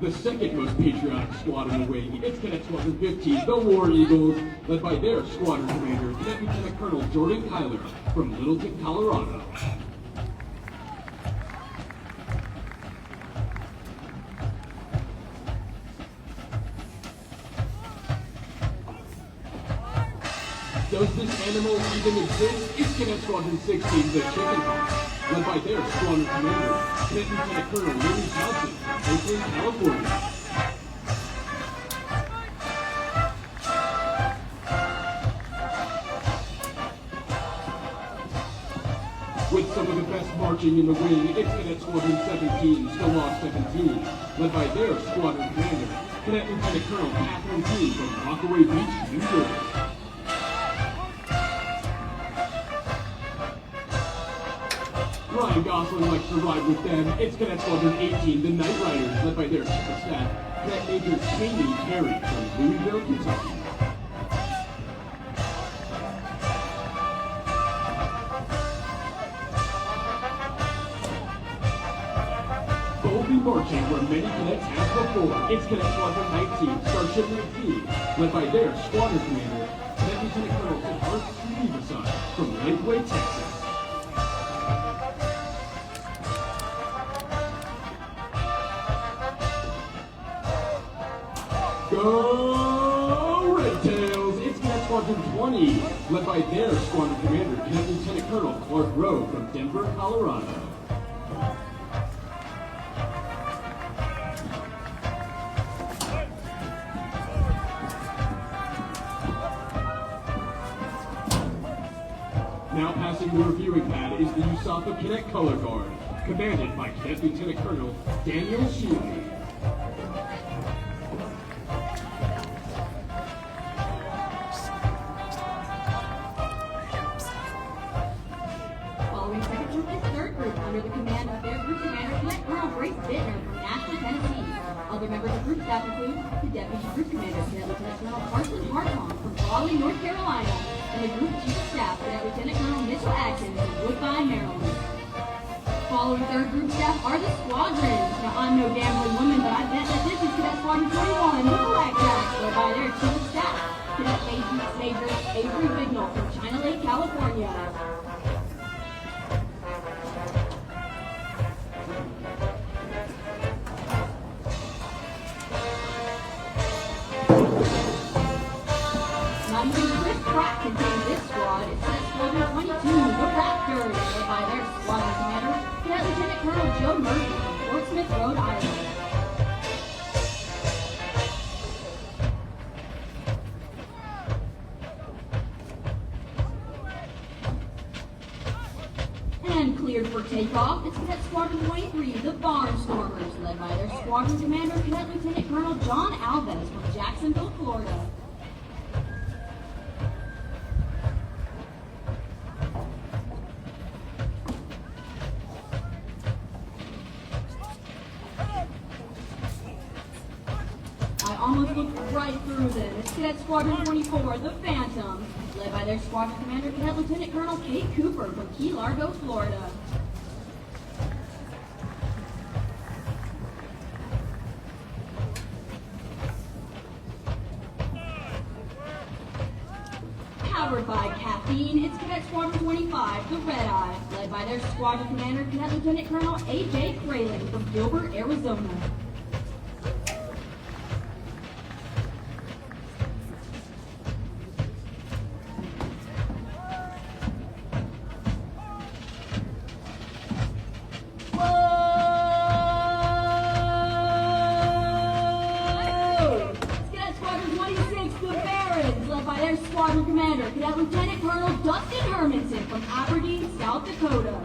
The second most patriotic squad in the wing, it's Cadet Squadron 15, the War Eagles, led by their squadron commander, Cadet Lieutenant Colonel Jordan Kyler from Littleton, Colorado. Does this animal even exist? It's Cadet Squadron 16, the Chicken Hawk, led by their squadron commander, Cadet Lieutenant Colonel Willie Johnson from Oakland, California. With some of the best marching in the wing, it's Cadet Squadron 17, Stonewall 17, led by their squadron commander, Cadet Lieutenant Colonel Catherine Keene from Rockaway Beach, New Jersey. Ryan Gosling likes to ride with them. It's Cadet Squadron 18, the Night Riders, led by their chief of staff, Cadet Major Jamie Terry from Louisville, Kentucky. Boldly marching where many cadets have before, it's Cadet Squadron 19, Starship 19, led by their squadron commander, Cadet Lieutenant Colonel Art Levisson from Lakeway, Texas. Go Red Tails! It's Cadet Squadron 20, led by their squadron commander, Cadet Lieutenant Colonel Clark Rowe from Denver, Colorado. Now passing the reviewing pad is the USAFA Cadet Color Guard, commanded by Cadet Lieutenant Colonel Daniel Shealy. Following second group is third group under the command of their group commander, Cadet Colonel Grace Bittner from Nashville, Tennessee. Other members of group staff include the Deputy Group Commander, Cadet Lieutenant Colonel Carson Hartong from Raleigh, North Carolina, and the Group Chief of Staff, Cadet Lieutenant Colonel Mitchell Atkins from Woodbine, Maryland. Following third group staff are the squadrons. Now, I'm no gambling woman, but I bet that this is Cadet Squadron 21, the Blackjacks, led by their Chief of Staff, Cadet Major Avery Bignall from China Lake, California. Not even Chris Pratt contains this squad. It's Cadet Squadron 22, the Raptors, led by their squadron commander, Cadet Lieutenant Colonel Joe Murphy from Portsmouth, Rhode Island. And cleared for takeoff, it's Cadet Squadron 23, the Barnstormers, led by their squadron commander, Cadet Lieutenant Colonel John Alves from Jacksonville, Florida. I almost looked right through them. It's Cadet Squadron 24, the Phantoms, led by their squadron commander, Cadet Lieutenant Colonel Kate Cooper from Key Largo, Florida. Powered by caffeine, it's Cadet Squadron 25, the Red Eye, led by their squadron commander, Cadet Lieutenant Colonel A.J. Fralin from Gilbert, Arizona. Whoa! It's Cadet Squadron 26, the Barons, led by their squadron commander, Cadet Lieutenant Colonel Dustin Hermanson from Aberdeen, South Dakota.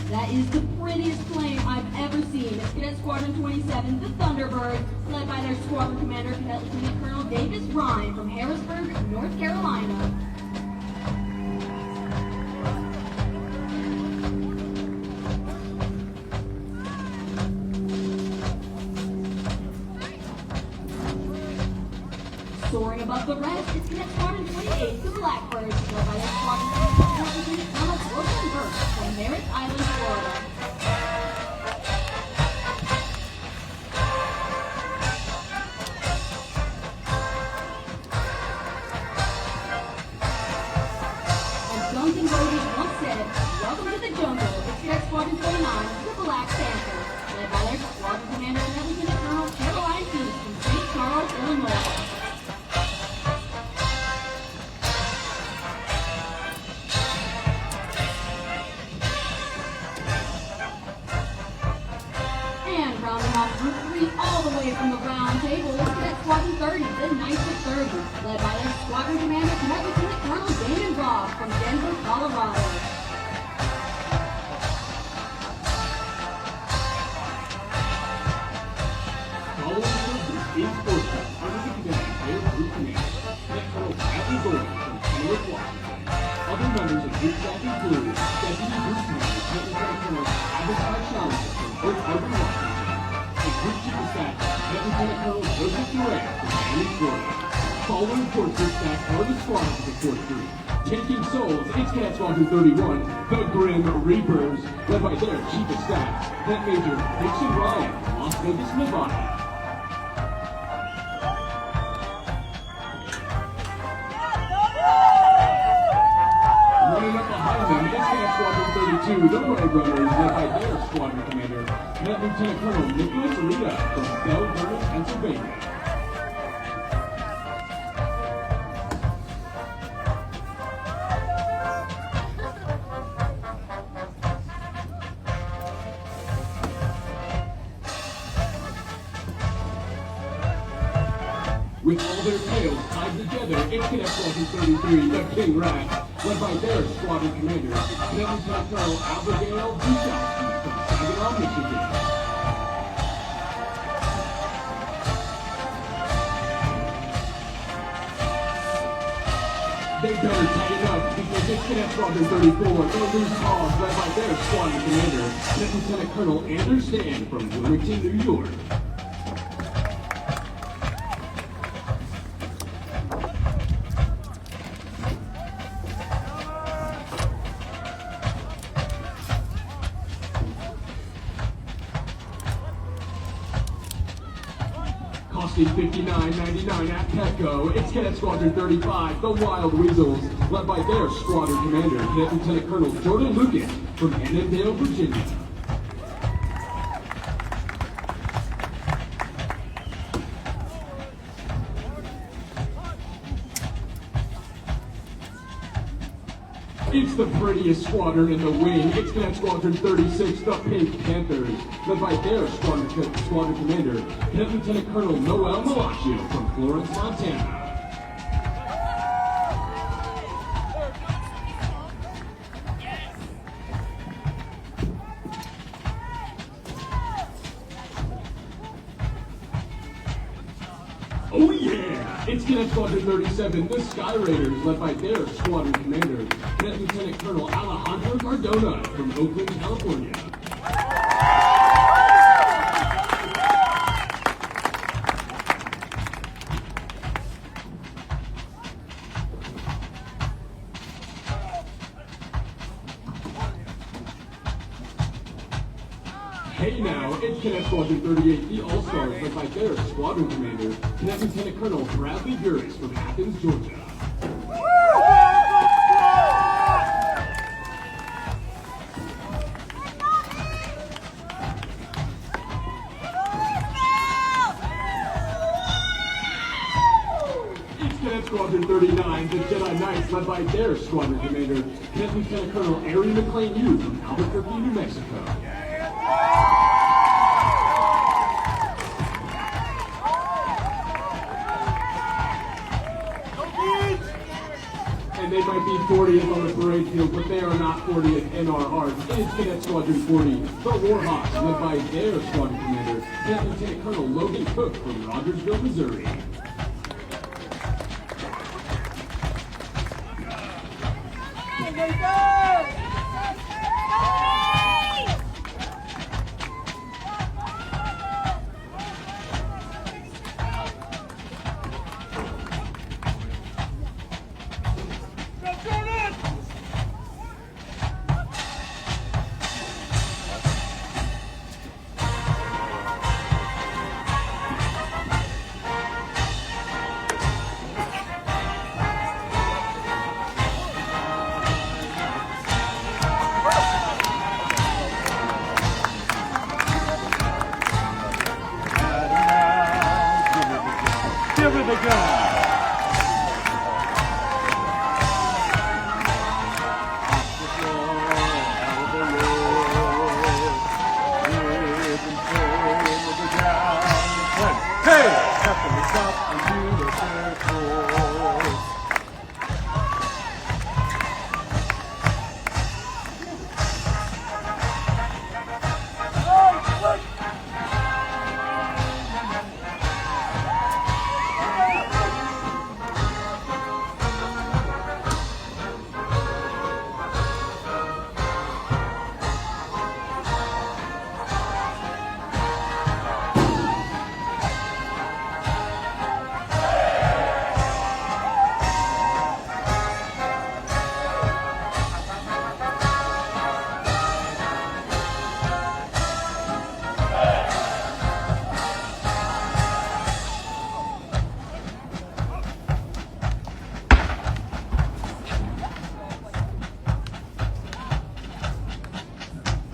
That is the prettiest plane I've ever seen. It's Cadet Squadron 27, the Thunderbird, led by their squadron commander, Cadet Lieutenant Colonel Davis Ryan from Harrisburg, North Carolina. Soaring above the rest is Cadet Squadron 28, the Blackbirds, led by their squadron commander, Lieutenant Colonel Brooklyn Burke from Merritt Island, Florida. As Duncan Rhodes once said, welcome to the jungle. It's Cadet Squadron 29, the Black Panther, led by their squadron commander, Lieutenant Colonel Caroline Peace from St. Charles, Illinois. And rounding off Group 3 all the way from the round table is Cadet Squadron 30, the Knights of 30, led by their squadron commander, Cadet Lieutenant Colonel Damon Robb from Denver, Colorado. Following service is Force Group under the command of their group commander, Lieutenant Colonel Bradley Gordon from Kennewick, Washington. Other members of Group Staff include Deputy Group Commander, Lieutenant Colonel Abishai Challenger from Oak Harbor, Washington, and Group Chief of Staff, Lieutenant Colonel Joseph Duran from Miami, Florida. Following Force Group Staff are the squadrons of the Force Group. Taking souls, it's Cadet Squadron 31, the Grim Reapers, led by their Chief of Staff, Cadet Major Dixon Ryan from Las Vegas, Nevada. Running up behind them is Cadet Squadron 32, the Red Runners, led by their squadron commander, Cadet Lieutenant Colonel Nicholas Rita from Bell Vernon, Pennsylvania. With all their tails tied together, it's Cadet Squadron 33, the King Rat, led by their squadron commander, Cadet Lieutenant Colonel Abigail Buchowski from Saginaw, Michigan. They better tighten up because it's Cadet Squadron 34, the Loose Paws, led by their squadron commander, Cadet Lieutenant Colonel Andrew Stan from Wilmington, New York. Costing $59.99 at Petco, it's Cadet Squadron 35, the Wild Weasels, led by their squadron commander, Cadet Lieutenant Colonel Jordan Lucas from Annandale, Virginia. It's the prettiest squadron in the wing. It's Cadet Squadron 36, the Pink Panthers, led by their squadron commander, Cadet Lieutenant Colonel Noel Malaccio from Florence, Montana. Oh yeah! It's Cadet Squadron 37, the Sky Raiders, led by their squadron commander, Cadet Lieutenant Colonel Alejandro Cardona from Oakland, California. Hey now, it's Cadet Squadron 38, the All-Stars, led by their squadron commander, Cadet Lieutenant Colonel Bradley Guris from Athens, Georgia. It's Cadet Squadron 39, the Jedi Knights, led by their squadron commander, Cadet Lieutenant Colonel Ari McLean Yu from Albuquerque, New Mexico. And they might be 40th on the parade field, but they are not 40th in our hearts. It is Cadet Squadron 40, the Warhawks, led by their squadron commander, Cadet Lieutenant Colonel Logan Cook from Rogersville, Missouri. Give it the gun. Hey, Captain, the top and do the circle.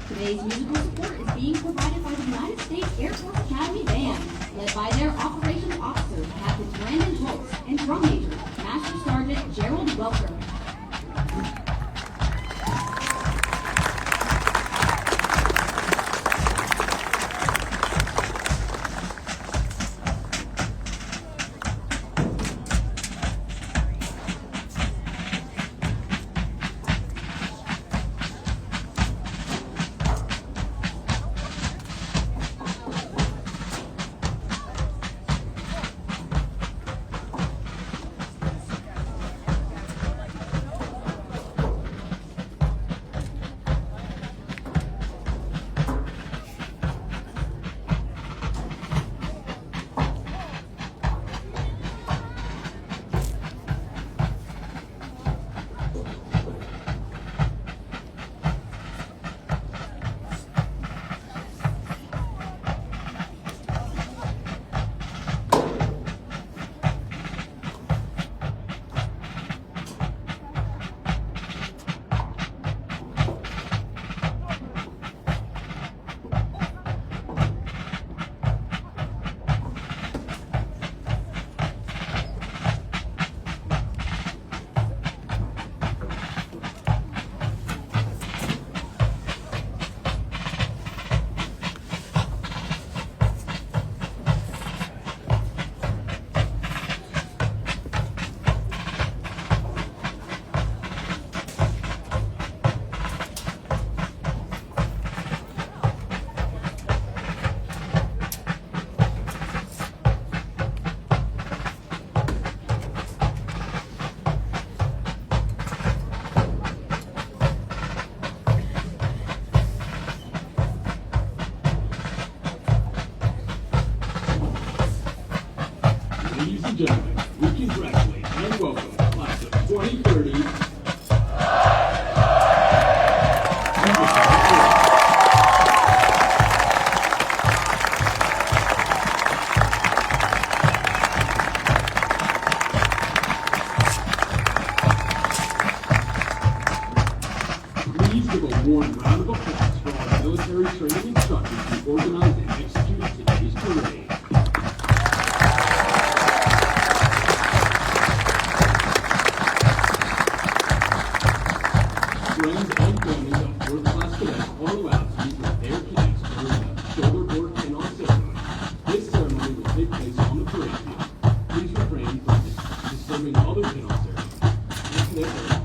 Today's musical support is being provided by the United States Air Force Academy Band, led by their operations officers, Captain Brandon Schultz, and drum major, Master Sergeant Gerald Welker. Ladies and gentlemen, we congratulate and welcome the class of 2030. Please give a warm round of applause for our military training instructors who organized and executed today's parade. Friends and families of fourth-class cadets are allowed to meet with their cadets during the shoulder board pin-on ceremony. This ceremony will take place on the parade field. Please refrain from disturbing other pin-on ceremonies. These cadets are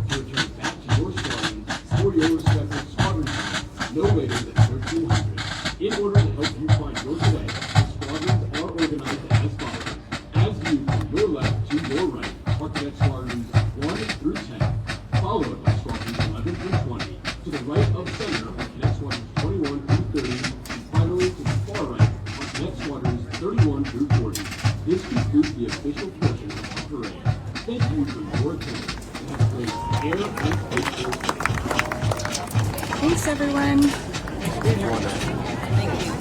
through 40. This concludes the official portion of the parade. Thank you for your attendance and have a great air and space force. Thanks, everyone. Thank you.